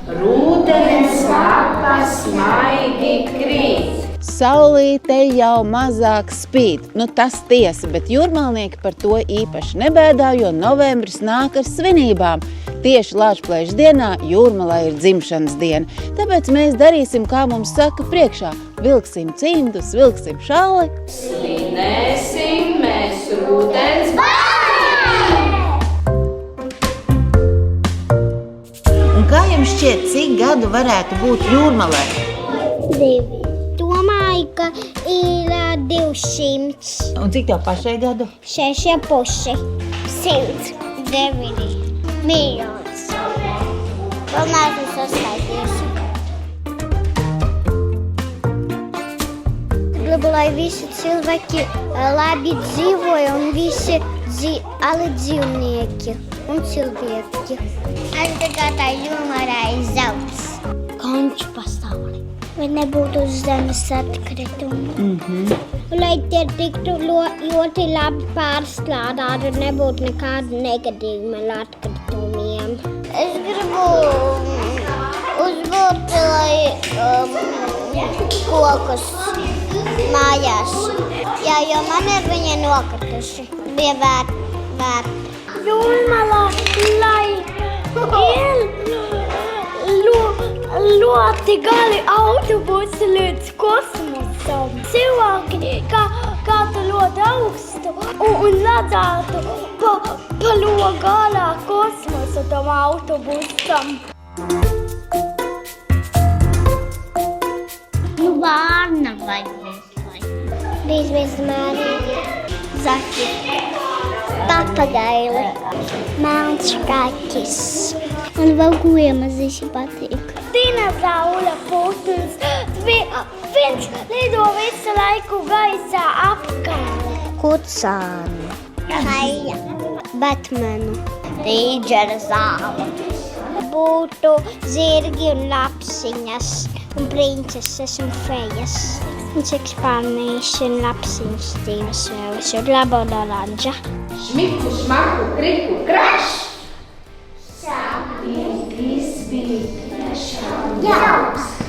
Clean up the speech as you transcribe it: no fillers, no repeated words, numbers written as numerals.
Rudens lapas maigi krīt. Saulīte jau mazāk spīd. Nu, tas tiesa, bet jūrmalnieki par to īpaši nebēdā, jo novembris nāk ar svinībām. Tieši Lāčplēša dienā Jūrmalai ir dzimšanas diena. Tāpēc mēs darīsim, kā mums saka priekšā. Vilksim cimdus, vilksim šalli. Svinēsim mēs rudens Un kā jums šķiet, cik gadu varētu būt Jūrmalai? 2. Domāju, ka ir 200. Un cik tev pašai gadu? 6,5. 109 miljonus. Vēl neesmu saskaitījusi. Gribu, lai visi cilvēki labi dzīvoja un visi ali dzīvnieki un cilvēki. Es gribēju Jūrmalai zelts. Konču pasauli. Vai nebūtu uz zemes atkritumu. Lai tie tiktu ļoti labi pārstrādāti un nebūtu nekādu negadījumu ar atkritumiem. Es gribu uzbūrt, kokus mājās. Jā, jo man ir viņi nokrituši. Bija vērt. Jūrmalā, lai ļoti gali autobusi līdz kosmosam. Cilvēki kādu ļoti augstu un redzētu pa logālā kosmosu tam autobusam. Vārna vajag. Bīzbīz mārīgi. Zaki. Papagaili. Melns kaķis. Un vēl guiemazīši patīk. Dinozaura putns. Viņš lido visu laiku gaisā apkārt. Kucāni. Haija. Batmanu. Tīģera zāle. Būtu zirgi un lapsiņas. Un princeses un fejas. Un cikspārnīši un lapsiņas dzīves vēlas. Un labodoranža. Šmiku, šmaku, kriku, kraš! Sapīgi izbīd tiešām jauks.